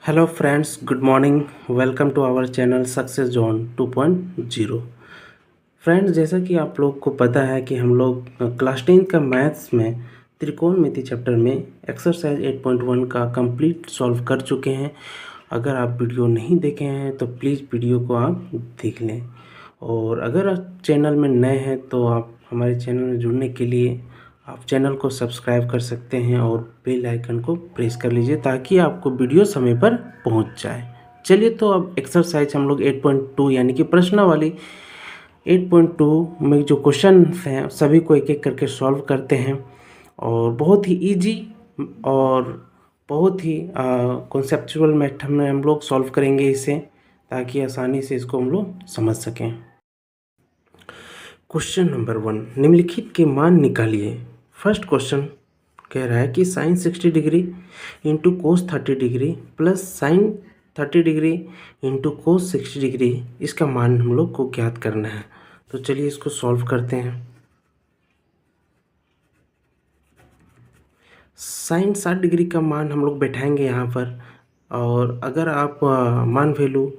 Hello friends, good morning. Welcome to our channel success zone 2.0। Friends, जैसा कि आप लोग को पता है कि हम लोग क्लास 10 का मैथ्स में त्रिकोणमिति चैप्टर में एक्सरसाइज 8.1 का कंप्लीट सॉल्व कर चुके हैं। अगर आप वीडियो नहीं देखे हैं तो प्लीज़ वीडियो को आप देख लें, और अगर आप चैनल में नए हैं तो आप हमारे चैनल में जुड़ने के लिए आप चैनल को सब्सक्राइब कर सकते हैं और बेल आइकन को प्रेस कर लीजिए ताकि आपको वीडियो समय पर पहुंच जाए। चलिए, तो अब एक्सरसाइज हम लोग 8.2 यानी कि प्रश्नावली 8.2 में जो क्वेश्चन हैं सभी को एक एक करके सॉल्व करते हैं, और बहुत ही इजी और बहुत ही कॉन्सेप्चुअल मेथड में हम लोग सॉल्व करेंगे इसे, ताकि आसानी से इसको हम लोग समझ सकें। क्वेश्चन नंबर 1, निम्नलिखित के मान निकालिए। फर्स्ट क्वेश्चन कह रहा है कि sine 60 degree into cos 30 degree plus sine 30 degree into cos 60 degree, इसका मान हम लोग को ज्ञात करना है। तो चलिए इसको सॉल्व करते हैं। साइन 60 डिग्री का मान हम लोग बैठाएंगे यहाँ पर, और अगर आप मान वैल्यू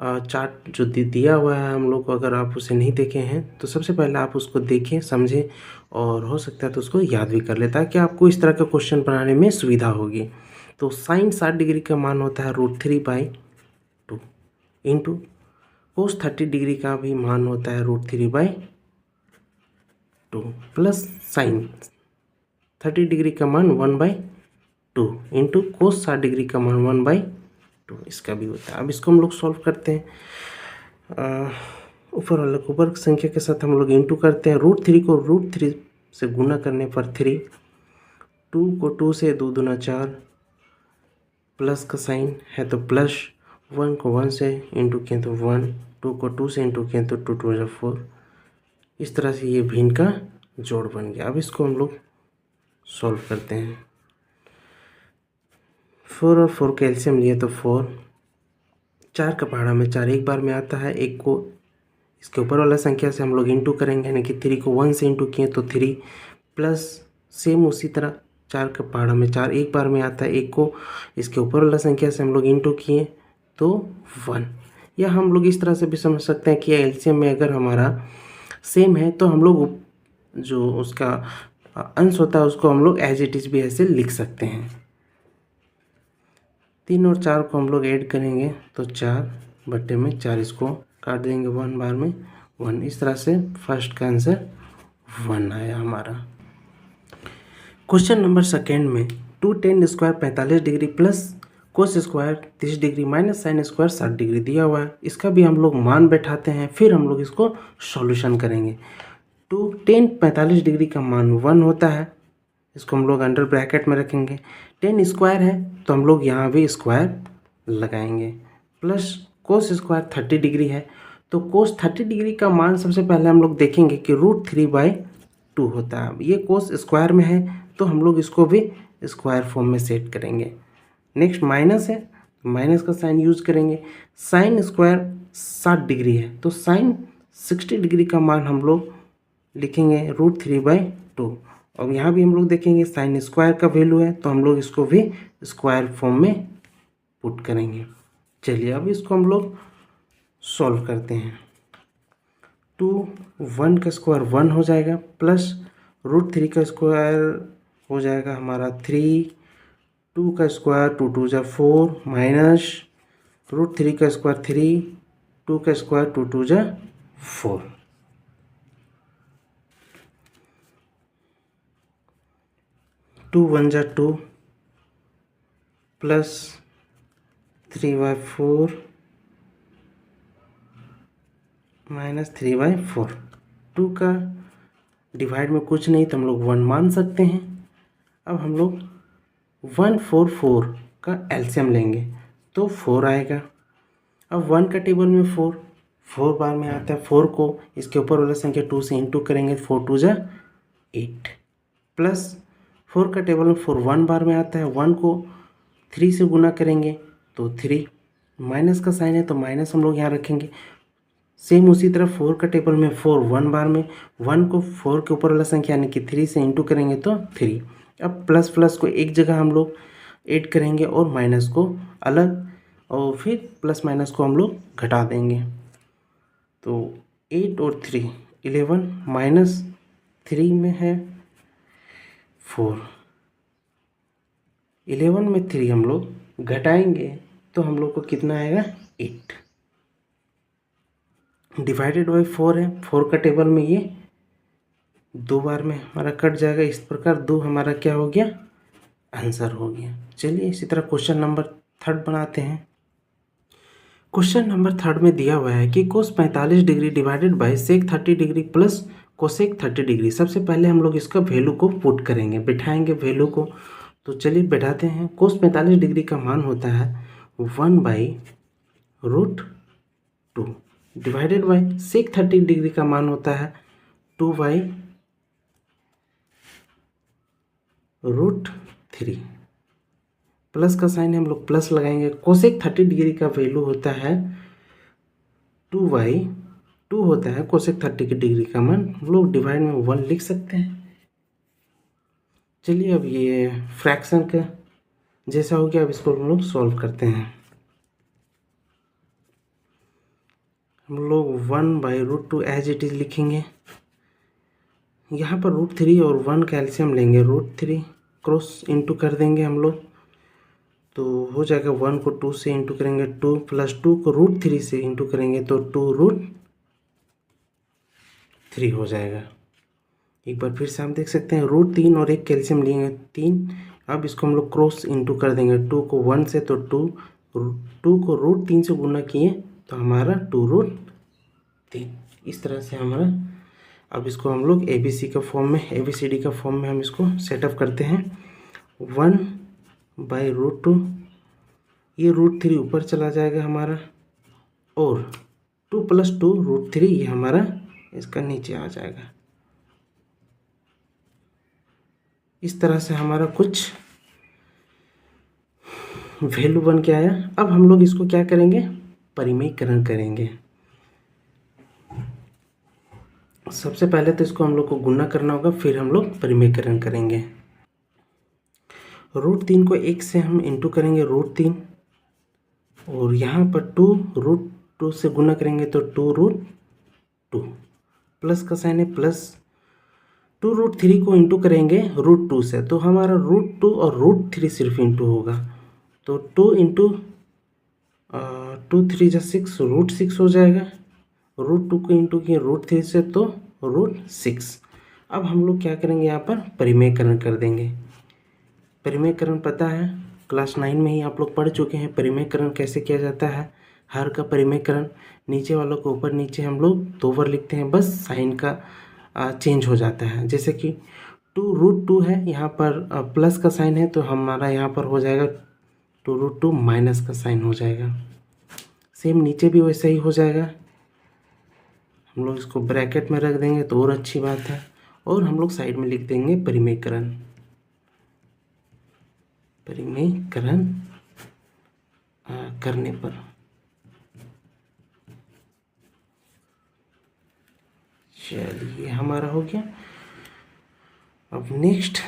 चार्ट जो दिया हुआ है हम लोग को, अगर आप उसे नहीं देखे हैं तो सबसे पहले आप उसको देखें, समझें, और हो सकता है तो उसको याद भी कर ले, ताकि आपको इस तरह का क्वेश्चन बनाने में सुविधा होगी। तो साइन 60 डिग्री का मान होता है √3/2 इंटू कोस 30 डिग्री का भी मान होता है √3/2 प्लस साइन 30 डिग्री का मान 1/2 इंटू कोस 60 डिग्री का मान 1/2 इसका भी होता है। अब इसको हम लोग सॉल्व करते हैं। ऊपर वाले को ऊपर संख्या के साथ हम लोग इंटू करते हैं। √3 को √3 से गुना करने पर 3, 2 को 2 से 2 दूना 4, प्लस का साइन है तो प्लस, 1 को 1 से इंटू किए तो 1, 2 को 2 से इंटू किए तो 2 2 जा 4। इस तरह से ये भी इनका जोड़ बन गया। अब इसको हम लोग सॉल्व करते हैं। 4 और 4 का एलसीएम लिए तो 4, 4 का पहाड़ा में 4 एक बार में आता है। एक को इसके ऊपर वाला संख्या से हम लोग इंटू करेंगे, यानी कि 3 को 1 से इंटू किए तो 3, प्लस सेम उसी तरह 4 का पहाड़ा में 4 एक बार में आता है। एक को इसके ऊपर वाला संख्या से हम लोग इंटू किए तो 1। या हम लोग इस तरह से भी समझ सकते हैं कि एलसीएम में अगर हमारा सेम है तो हम लोग जो उसका अंश होता है उसको हम लोग एज इट इज़ भी ऐसे लिख सकते हैं। 3 और 4 को हम लोग ऐड करेंगे तो 4/4, इसको काट देंगे 1 बार में 1। इस तरह से फर्स्ट का आंसर 1 आया हमारा। क्वेश्चन नंबर सेकेंड में 2 tan square 45 degree plus cos square 30 degree minus sine square 60 degree दिया हुआ है। इसका भी हम लोग मान बैठाते हैं, फिर हम लोग इसको सॉल्यूशन करेंगे। 2 tan 45 डिग्री का मान 1 होता है, इसको हम लोग अंडर ब्रैकेट में रखेंगे। 10 स्क्वायर है तो हम लोग यहाँ भी स्क्वायर लगाएंगे, प्लस कोस स्क्वायर 30 डिग्री है तो कोस 30 डिग्री का मान सबसे पहले हम लोग देखेंगे कि √3/2 होता है। ये कोस स्क्वायर में है तो हम लोग इसको भी स्क्वायर फॉर्म में सेट करेंगे। नेक्स्ट माइनस है, माइनस का साइन यूज करेंगे। साइन स्क्वायर 60 डिग्री है तो साइन 60 डिग्री का मान हम लोग लिखेंगे √3/2। अब यहाँ भी हम लोग देखेंगे साइन स्क्वायर का वैल्यू है तो हम लोग इसको भी स्क्वायर फॉर्म में पुट करेंगे। चलिए अब इसको हम लोग सॉल्व करते हैं। 2 1 का स्क्वायर 1 हो जाएगा, प्लस √3 का स्क्वायर हो जाएगा हमारा 3, 2 का स्क्वायर 2 2 जा 4, माइनस √3 का स्क्वायर 3, 2 का स्क्वायर 2 2 जा 4। 2 1 जा 2 प्लस 3/4 माइनस 3/4। 2 का डिवाइड में कुछ नहीं तो हम लोग 1 मान सकते हैं। अब हम लोग 144 का एलसीएम लेंगे तो 4 आएगा। अब 1 का टेबल में 4 बार में आता है। 4 को इसके ऊपर वाला संख्या 2 से इंटू करेंगे, 4 2 जा 8, प्लस 4 का टेबल में 4 1 बार में आता है। 1 को 3 से गुना करेंगे तो 3, माइनस का साइन है तो माइनस हम लोग यहाँ रखेंगे। सेम उसी तरह 4 का टेबल में 4 1 बार में, 1 को 4 के ऊपर वाला संख्या यानी कि 3 से इंटू करेंगे तो 3। अब प्लस प्लस को एक जगह हम लोग ऐड करेंगे और माइनस को अलग, और फिर प्लस माइनस को हम लोग घटा देंगे। तो 8 और 3 11 माइनस 3 में है 4, 11 में 3 हम लोग घटाएंगे तो हम लोग को कितना आएगा 8, डिवाइडेड बाई 4 है। 4 का टेबल में ये 2 बार में हमारा कट जाएगा, इस प्रकार 2 हमारा क्या हो गया, आंसर हो गया। चलिए इसी तरह क्वेश्चन नंबर 3 बनाते हैं। क्वेश्चन नंबर 3 में दिया हुआ है कि cos 45 degree divided by sec 30 degree plus cosec 30 degree. सबसे पहले हम लोग इसका वैल्यू को पुट करेंगे, बिठाएंगे वैल्यू को। तो चलिए बैठाते हैं। कोस 45 डिग्री का मान होता है 1/√2 डिवाइडेड बाय सेक 30 डिग्री का मान होता है 2/√3। प्लस का साइन है, हम लोग प्लस लगाएंगे। कोसेक 30 डिग्री का वैल्यू होता है 2/2 होता है कोसेक 30 डिग्री का मान। हम लोग डिवाइड में 1 लिख सकते हैं। चलिए अब ये फ्रैक्शन का जैसा हो गया, अब इसको हम लोग सॉल्व करते हैं। हम लोग 1/√2 एज इट इज़ लिखेंगे। यहाँ पर √3 और 1 का एलसीएम लेंगे, √3 क्रॉस इंटू कर देंगे हम लोग, तो हो जाएगा 1 को 2 से इंटू करेंगे 2 प्लस 2 को √3 से इंटू करेंगे तो 2√3 हो जाएगा। एक बार फिर से हम देख सकते हैं √3 और 1 कैल्शियम लेंगे 3। अब इसको हम लोग क्रॉस इंटू कर देंगे, 2 को 1 से तो 2 को √3 से गुना किए तो हमारा 2√3। इस तरह से हमारा, अब इसको हम लोग ABCD का फॉर्म में हम इसको सेटअप करते हैं। 1/√2, ये √3 ऊपर चला जाएगा हमारा, और 2 + 2 √3 ये हमारा इसका नीचे आ जाएगा। इस तरह से हमारा कुछ वैल्यू बन के आया। अब हम लोग इसको क्या करेंगे, परिमेयकरण करेंगे। सबसे पहले तो इसको हम लोग को गुणा करना होगा, फिर हम लोग परिमेयकरण करेंगे। √3 को 1 से हम इंटू करेंगे √3, और यहाँ पर 2 √2 से गुना करेंगे तो 2√2। प्लस का साइन है प्लस, 2√3 को इंटू करेंगे √2 से तो हमारा √2 और √3 सिर्फ इंटू होगा, तो 2 इंटू 2 3 जा 6 √6 हो जाएगा। √2 को इंटू किए √3 से तो √6। अब हम लोग क्या करेंगे, यहाँ पर परिमेयकरण कर देंगे। परिमेयकरण पता है, क्लास 9 में ही आप लोग पढ़ चुके हैं परिमेयकरण कैसे किया जाता है। हर का परिमेयकरण, नीचे वालों को ऊपर नीचे हम लोग 2 बार लिखते हैं, बस साइन का चेंज हो जाता है। जैसे कि 2√2 है, यहाँ पर प्लस का साइन है तो हमारा यहाँ पर हो जाएगा 2√2 माइनस का साइन हो जाएगा। सेम नीचे भी वैसा ही हो जाएगा। हम लोग इसको ब्रैकेट में रख देंगे तो और अच्छी बात है, और हम लोग साइड में लिख देंगे परिमेयकरण करने पर। चलिए हमारा हो गया। अब नेक्स्ट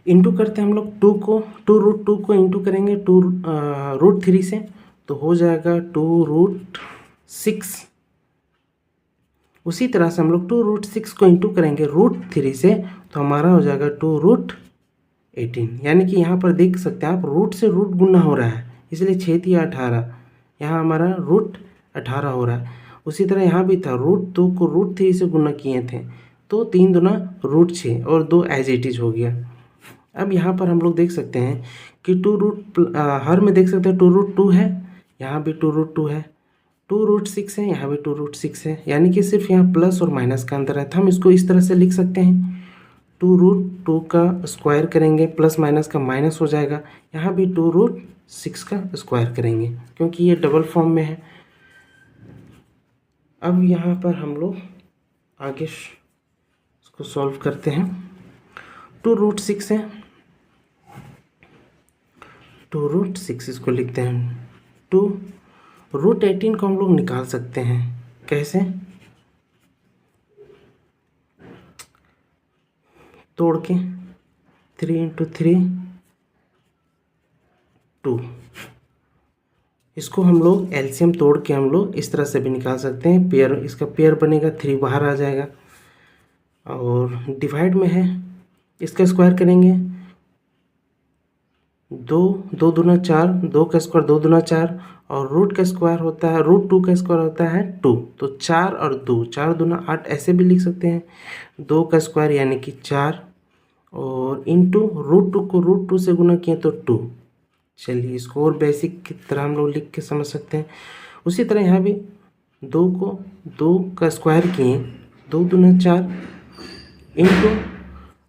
इंटू करते हैं हम लोग 2√2 को इंटू करेंगे √3 से तो हो जाएगा 2√6। उसी तरह से हम लोग 2√6 को इंटू करेंगे √3 से तो हमारा हो जाएगा 2√18। यानी कि यहाँ पर देख सकते हैं आप रूट से रूट गुना हो रहा है, इसलिए 6 × 18, यहाँ हमारा √18 हो रहा है। उसी तरह यहाँ भी था √2 को √3 से गुना किए थे तो 3 दूना √6 और 2 एज इट इज हो गया। अब यहाँ पर हम लोग देख सकते हैं कि हर में देख सकते हैं 2√2 है, यहाँ भी 2√2 है, 2√6 है, यहाँ भी 2√6 है, यानी कि सिर्फ यहाँ प्लस और माइनस का अंतर है। तो हम इसको इस तरह से लिख सकते हैं, 2√2 का स्क्वायर करेंगे प्लस माइनस का माइनस हो जाएगा, यहाँ भी 2√6 का स्क्वायर करेंगे क्योंकि ये डबल फॉर्म में है। अब यहाँ पर हम लोग आगे इसको सॉल्व करते हैं। 2√6 है, 2√6 इसको लिखते हैं। 2√18 को हम लोग निकाल सकते हैं, कैसे, तोड़ के 3 × 3 2। इसको हम लोग एलसीएम तोड़ के हम लोग इस तरह से भी निकाल सकते हैं, पेयर, इसका पेयर बनेगा 3 बाहर आ जाएगा। और डिवाइड में है, इसका स्क्वायर करेंगे 2, 2 दूना 4, 2 का स्क्वायर 2 दूना 4, और रूट का स्क्वायर होता है, रूट 2 का स्क्वायर होता है 2, तो 4 और 2, 4 दूना 8 ऐसे भी लिख सकते हैं। 2 का स्क्वायर यानी कि 4, और इंटू रूट 2 को रूट 2 से गुना किए तो 2। चलिए इसको और बेसिक की तरह हम लोग लिख के समझ सकते हैं। उसी तरह यहाँ भी 2 को 2 का स्क्वायर किए, 2 दूना 4, इंटू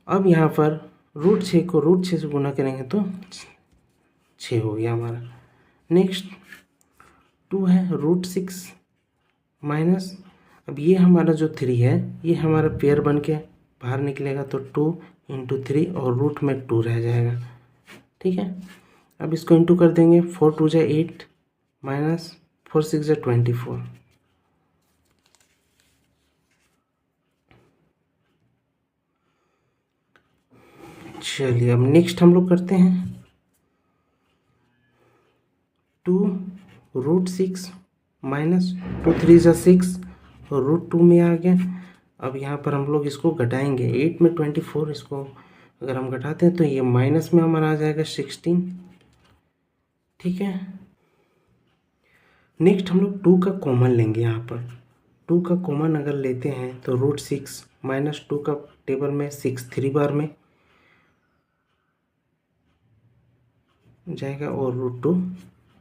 अब यहाँ पर रूट 6 को रूट 6 से गुना करेंगे तो 6 हो गया हमारा। नेक्स्ट 2 है रूट 6 माइनस, अब ये हमारा जो 3 है ये हमारा पेयर बन के बाहर निकलेगा, तो 2 इंटू 3 और रूट में 2 रह जाएगा। ठीक है, अब इसको इंटू कर देंगे, 4 2 जा 8 माइनस 4 6 जा 24। चलिए अब नेक्स्ट हम लोग करते हैं 2 रूट 6 माइनस 2 3 जा 6 और रूट 2 में आ गया। अब यहाँ पर हम लोग इसको घटाएंगे, 8 में 24, इसको अगर हम घटाते हैं तो ये माइनस में हमारा आ जाएगा 16। ठीक है, नेक्स्ट हम लोग 2 का कॉमन लेंगे। यहाँ पर 2 का कॉमन अगर लेते हैं तो रूट 6 माइनस 2 का टेबल में 6 3 बार में जाएगा, और root 2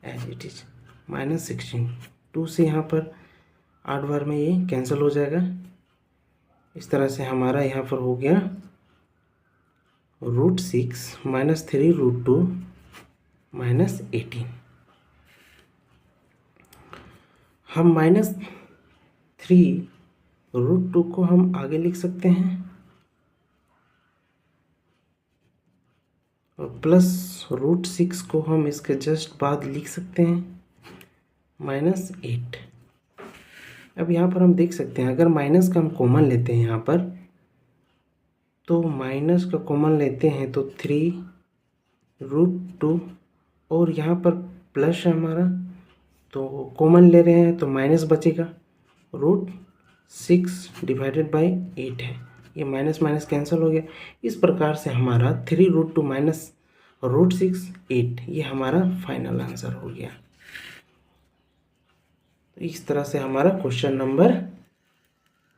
as it is minus 16। 2 से यहाँ पर 8 बार में ये कैंसिल हो जाएगा। इस तरह से हमारा यहाँ पर हो गया रूट 6 माइनस 3 रूट 2 माइनस 18। हम माइनस 3 रूट 2 को हम आगे लिख सकते हैं, और प्लस रूट 6 को हम इसके जस्ट बाद लिख सकते हैं माइनस 8। अब यहाँ पर हम देख सकते हैं अगर माइनस का हम कॉमन लेते हैं यहाँ पर, तो माइनस का कॉमन लेते हैं तो 3 रूट 2, और यहाँ पर प्लस है हमारा, तो कॉमन ले रहे हैं तो माइनस बचेगा, रूट 6 डिवाइडेड बाई 8 है, ये माइनस माइनस कैंसिल हो गया। इस प्रकार से हमारा 3 रूट 2 माइनस रूट 6 8, ये हमारा फाइनल आंसर हो गया। तो इस तरह से हमारा क्वेश्चन नंबर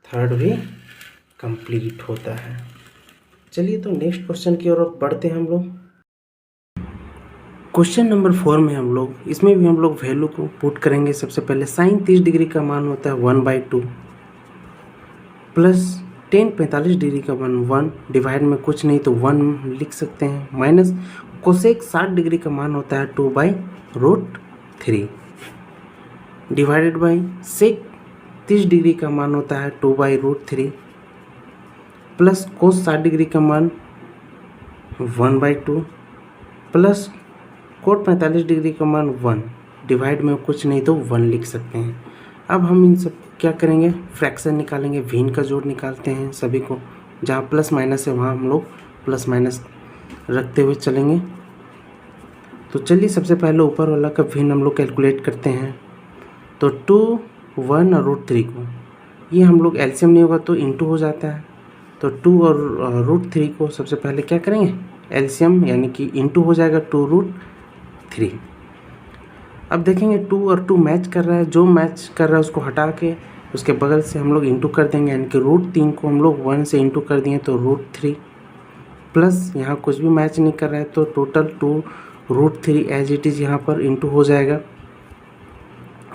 3 भी कंप्लीट होता है। चलिए तो नेक्स्ट क्वेश्चन की ओर बढ़ते हैं हम लोग। क्वेश्चन नंबर 4 में हम लोग, इसमें भी हम लोग वैल्यू को पुट करेंगे। सबसे पहले साइन 30 डिग्री का मान होता है 1/2 प्लस टेन 45 डिग्री का मान 1, डिवाइड में कुछ नहीं तो 1 लिख सकते हैं, माइनस कोसेक 60 डिग्री का मान होता है 2/√3, डिवाइडेड बाई सेक 30 डिग्री का मान होता है 2/√3, प्लस कोस 60 डिग्री का मान 1/2, प्लस कोट 45 डिग्री का मान 1, डिवाइड में कुछ नहीं तो 1 लिख सकते हैं। अब हम इन सब क्या करेंगे, फ्रैक्शन निकालेंगे, भिन्न का जोड़ निकालते हैं सभी को, जहाँ प्लस माइनस है वहाँ हम लोग प्लस माइनस रखते हुए चलेंगे। तो चलिए सबसे पहले ऊपर वाला का भिन्न हम लोग कैलकुलेट करते हैं। तो 2, 1 और √3 को, ये हम लोग एलसीएम नहीं होगा तो इंटू हो जाता है, तो 2 और √3 को सबसे पहले क्या करेंगे, एलसीएम यानी कि इंटू हो जाएगा 2√3। अब देखेंगे 2 और 2 मैच कर रहा है, जो मैच कर रहा है उसको हटा के उसके बगल से हम लोग इंटू कर देंगे, यानी कि √3 को हम लोग 1 से इंटू कर दिए तो √3, प्लस यहाँ कुछ भी मैच नहीं कर रहा है तो टोटल 2√3 एज इट इज़ यहाँ पर इंटू हो जाएगा।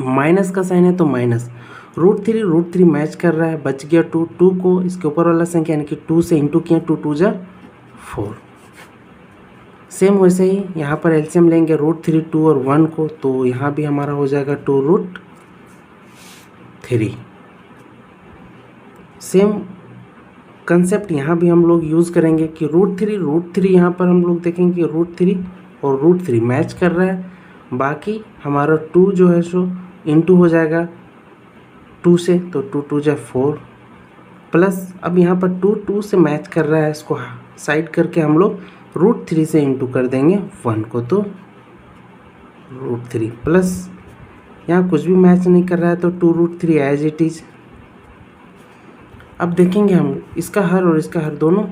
माइनस का साइन है तो माइनस, √3 मैच कर रहा है, बच गया 2, 2 को इसके ऊपर वाला संख्या यानी कि 2 से इंटू किया, 2 2 जा 4। सेम वैसे ही यहाँ पर एलसीएम लेंगे √3, 2 और 1 को, तो यहाँ भी हमारा हो जाएगा 2√3। सेम कंसेप्ट यहाँ भी हम लोग यूज़ करेंगे कि √3 यहाँ पर हम लोग देखेंगे √3 और √3 मैच कर रहा है, बाकी हमारा 2 जो है सो इंटू हो जाएगा 2 से, तो 2 2 जा 4, प्लस अब यहाँ पर 2 से मैच कर रहा है, इसको साइड करके हम लोग √3 से इंटू कर देंगे 1 को, तो √3 प्लस यहाँ कुछ भी मैच नहीं कर रहा है तो 2√3 एज इट इज। अब देखेंगे हम इसका हर और इसका हर दोनों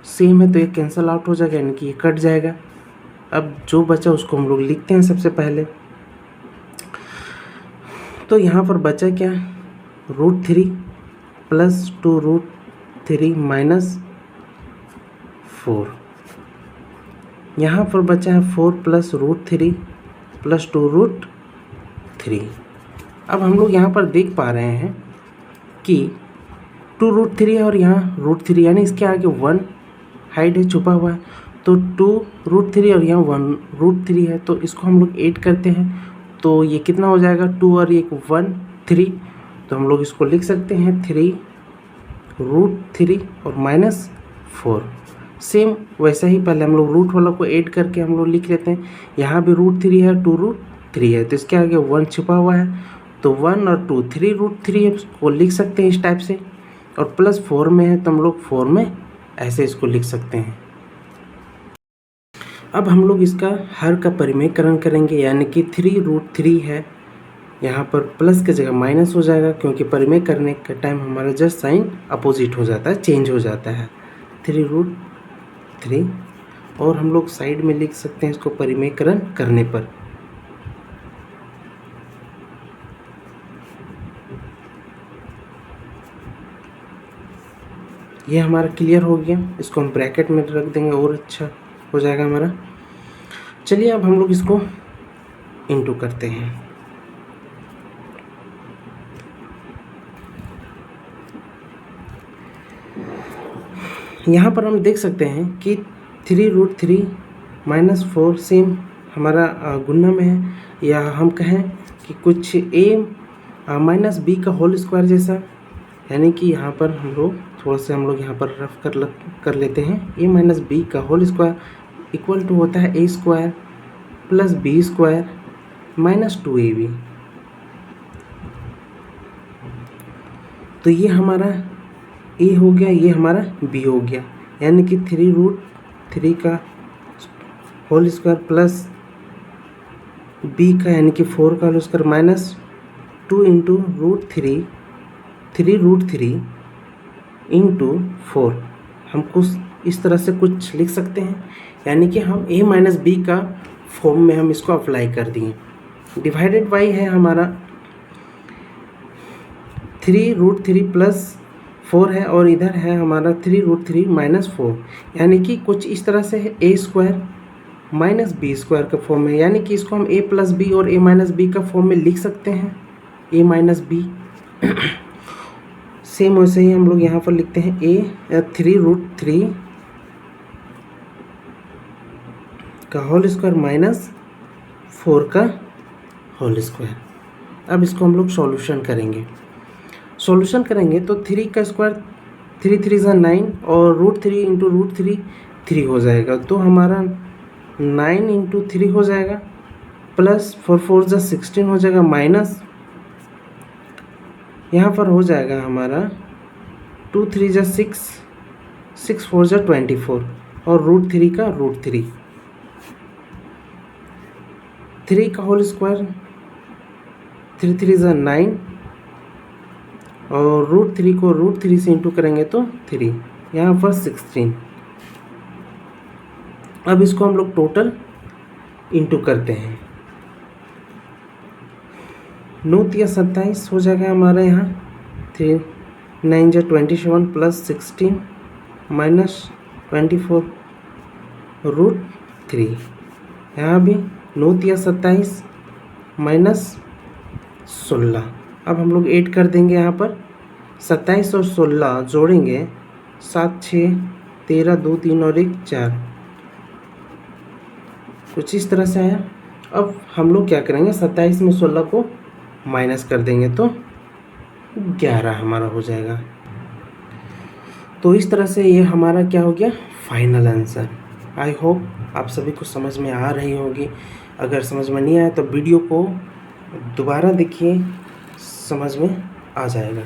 सेम है तो ये कैंसिल आउट हो जाएगा, यानी कि ये कट जाएगा। अब जो बचा उसको हम लोग लिखते हैं सबसे पहले। तो यहाँ पर बचा क्या, √3 प्लस 2√3 माइनस 4। यहाँ पर बचा है 4 प्लस √3 प्लस 2√3। अब हम लोग यहाँ पर देख पा रहे हैं कि 2√3 है और यहाँ √3 यानी इसके आगे 1 हाइड है, छुपा हुआ है। तो 2√3 और यहाँ 1√3 है, तो इसको हम लोग ऐड करते हैं तो ये कितना हो जाएगा, 2 और 1 3। तो हम लोग इसको लिख सकते हैं 3√3 और माइनस 4। सेम वैसा ही पहले हम लोग रूट वाला को ऐड करके हम लोग लिख लेते हैं। यहाँ भी √3 है, 2√3 है, तो इसके आगे 1 छिपा हुआ है तो 1 और 2 3√3 है, उसको लिख सकते हैं इस टाइप से। और प्लस 4 में है तो हम लोग 4 में ऐसे इसको लिख सकते हैं। अब हम लोग इसका हर का परिमेयकरण करेंगे, यानी कि 3√3 है, यहाँ पर प्लस की जगह माइनस हो जाएगा क्योंकि परिमेय करने के टाइम हमारा जस्ट साइन अपोजिट हो जाता है, चेंज हो जाता है। 3√3 और हम लोग साइड में लिख सकते हैं इसको परिमेयकरण करने पर। ये हमारा क्लियर हो गया, इसको हम ब्रैकेट में रख देंगे और अच्छा हो जाएगा हमारा। चलिए अब हम लोग इसको इंटू करते हैं। यहाँ पर हम देख सकते हैं कि 3√3 माइनस 4 सेम हमारा गुणा में है, या हम कहें कि कुछ a माइनस b का होल स्क्वायर जैसा, यानी कि यहाँ पर हम लोग थोड़ा सा यहाँ पर रफ कर लेते हैं। a माइनस b का होल स्क्वायर इक्वल टू होता है a square plus b square minus 2ab। तो ये हमारा a हो गया, ये हमारा b हो गया, यानी कि 3√3 का होल स्क्वायर प्लस b का यानी कि 4 का whole square minus 2 into √3 3√3 into 4। हम कुछ इस तरह से कुछ लिख सकते हैं, यानी कि हम a माइनस b का फॉर्म में हम इसको अप्लाई कर दिए। डिवाइडेड बाई है हमारा 3√3 प्लस 4 है और इधर है हमारा 3√3 माइनस 4, यानी कि कुछ इस तरह से है a square minus b square का फॉर्म में, यानी कि इसको हम a प्लस b और a माइनस b का फॉर्म में लिख सकते हैं, a माइनस b। सेम वैसे ही हम लोग यहाँ पर लिखते हैं a 3√3 का होल स्क्वायर माइनस 4 का होल स्क्वायर। अब इसको हम लोग सॉल्यूशन करेंगे। सॉल्यूशन करेंगे तो 3 का स्क्वायर 3 3 ज़ा 9 और √3 इंटू √3 3 हो जाएगा, तो हमारा 9 इंटू 3 हो जाएगा प्लस 4 4 ज़ा 16 हो जाएगा माइनस यहाँ पर हो जाएगा हमारा 2 3 ज़ा 6 6 4 ज़ा 24 और √3 का √3 3 का होल स्क्वायर 3 3 ज़ा 9 और √3 को √3 से इंटू करेंगे तो 3, यहाँ पर 16। अब इसको हम लोग टोटल इंटू करते हैं, 9 या 27 हो जाएगा हमारा यहाँ। 3 9 जा 27 प्लस 16 माइनस 24 √3, यहाँ भी 9 या 27 माइनस 16। अब हम लोग ऐड कर देंगे, यहाँ पर 27 और 16 जोड़ेंगे 7 6 13 2 3 और 1 4, कुछ इस तरह से आया। अब हम लोग क्या करेंगे, 27 में 16 को माइनस कर देंगे तो 11 हमारा हो जाएगा। तो इस तरह से ये हमारा क्या हो गया, फाइनल आंसर। आई होप आप सभी को समझ में आ रही होगी। अगर समझ में नहीं आया तो वीडियो को दोबारा देखिए, समझ में आ जाएगा।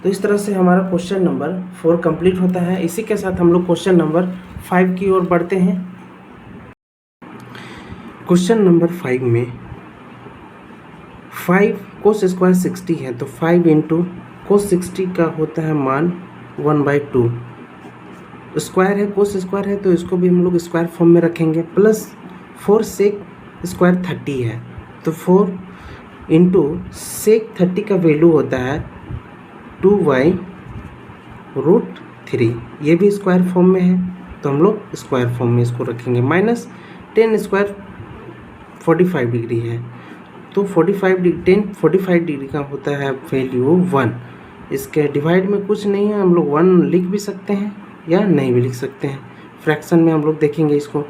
तो इस तरह से हमारा क्वेश्चन नंबर 4 कंप्लीट होता है। इसी के साथ हम लोग क्वेश्चन नंबर 5 की ओर बढ़ते हैं। क्वेश्चन नंबर 5 में 5 कोस स्क्वायर 60 है, तो 5 इंटू कोस 60 का होता है मान 1/2। स्क्वायर है, कोस स्क्वायर है, तो इसको भी हम लोग स्क्वायर फॉर्म में रखेंगे। प्लस 4 सेक स्क्वायर 30 है, तो 4 इंटू सेक 30 का वैल्यू होता है 2/√3। ये भी स्क्वायर फॉर्म में है, तो हम लोग स्क्वायर फॉर्म में इसको रखेंगे। माइनस 10 स्क्वायर 45 डिग्री है, तो 45 डिग्री का होता है वैल्यू 1। इसके डिवाइड में कुछ नहीं है, हम लोग 1 लिख भी सकते हैं या नहीं भी लिख सकते हैं। फ्रैक्शन में हम लोग देखेंगे इसको,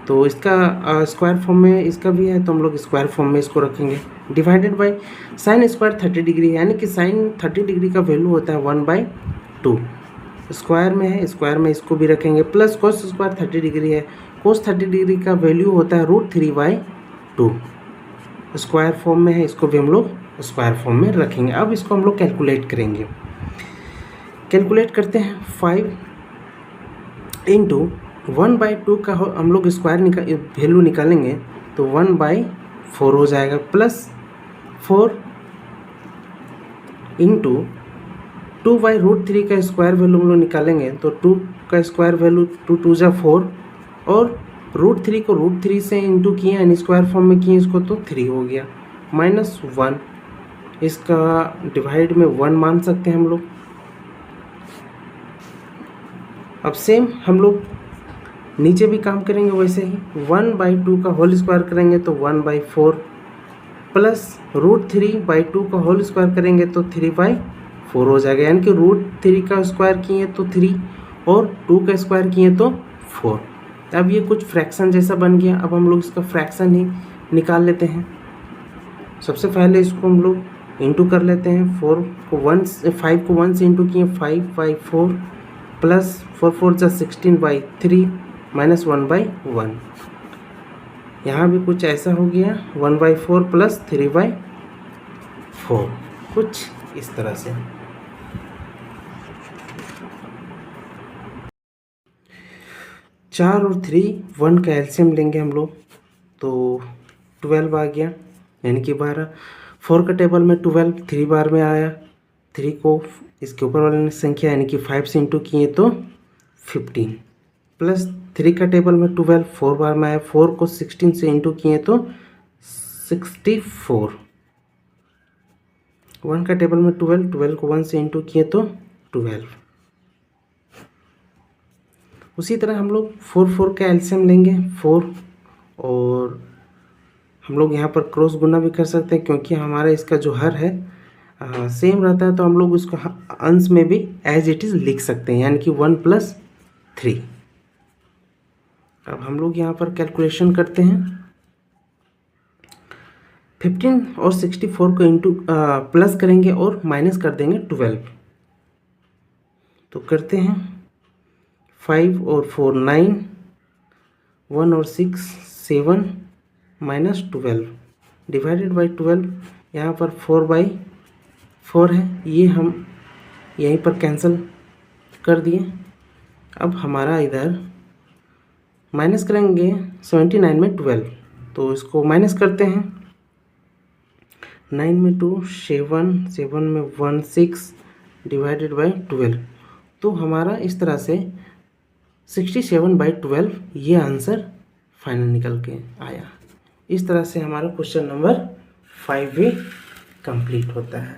तो इसका स्क्वायर फॉर्म में इसका भी है, तो हम लोग स्क्वायर फॉर्म में इसको रखेंगे। Divided by sine square 30 degree, यानी कि साइन 30 डिग्री का वैल्यू होता है 1/2। स्क्वायर में है, स्क्वायर में इसको भी रखेंगे। प्लस कोस स्क्वायर 30 डिग्री है, कोस 30 डिग्री का वैल्यू होता है √3/2। स्क्वायर फॉर्म में है, इसको भी हम लोग स्क्वायर फॉर्म में रखेंगे। अब इसको हम लोग कैलकुलेट करेंगे। कैलकुलेट करते हैं। 5 इंटू 1/2 का हम लोग स्क्वायर वैल्यू निकालेंगे, तो 1/4 हो जाएगा। प्लस 4 इंटू 2/√3 का स्क्वायर वैल्यू हम लोग निकालेंगे, तो 2 का स्क्वायर वैल्यू 2 2 जा 4, और √3 को √3 से इंटू किए यानी स्क्वायर फॉर्म में किए इसको, तो 3 हो गया। माइनस 1, इसका डिवाइड में 1 मान सकते हैं हम लोग। अब सेम हम लोग नीचे भी काम करेंगे वैसे ही। 1/2 का होल स्क्वायर करेंगे तो 1/4, प्लस √3/2 का होल स्क्वायर करेंगे तो 3/4 हो जाएगा। यानी कि √3 का स्क्वायर किए तो 3 और 2 का स्क्वायर किए तो 4। अब ये कुछ फ्रैक्शन जैसा बन गया। अब हम लोग इसका फ्रैक्शन ही निकाल लेते हैं। सबसे पहले इसको हम लोग इंटू कर लेते हैं। 5 को 1 से इंटू किए, 5/4, प्लस 4 4 जा 16/3, माइनस 1/1। यहाँ भी कुछ ऐसा हो गया, 1/4 प्लस 3/4, कुछ इस तरह से। 4 और 3 1 का एलसीएम लेंगे हम लोग, तो 12 आ गया, यानी कि 12। 4 का टेबल में 12 3 बार में आया, 3 को इसके ऊपर वाली संख्या यानी कि 5 से इंटू किए तो 15, प्लस 3 का टेबल में 12 4 बार में आया, 4 को 16 से इंटू किए तो 64। 1 का टेबल में 12 को 1 से इंटू किए तो 12। उसी तरह हम लोग 4 का एलसीएम लेंगे, 4, और हम लोग यहाँ पर क्रॉस गुना भी कर सकते हैं, क्योंकि हमारा इसका जो हर है सेम रहता है, तो हम लोग उसको अंश में भी एज इट इज़ लिख सकते हैं, यानी कि 1 + 3। अब हम लोग यहाँ पर कैलकुलेशन करते हैं। 15 और 64 को इंटू प्लस करेंगे और माइनस कर देंगे 12। तो करते हैं 5 और 4 9, 1 और 6 7, माइनस 12 डिवाइडेड बाई 12। यहाँ पर 4/4 है, ये हम यहीं पर कैंसिल कर दिए। अब हमारा इधर माइनस करेंगे 79 में 12, तो इसको माइनस करते हैं। 9 में 2 7, 7 में 1 6 डिवाइडेड बाई 12। तो हमारा इस तरह से 67/12 ये आंसर फाइनल निकल के आया। इस तरह से हमारा क्वेश्चन नंबर 5 भी कंप्लीट होता है।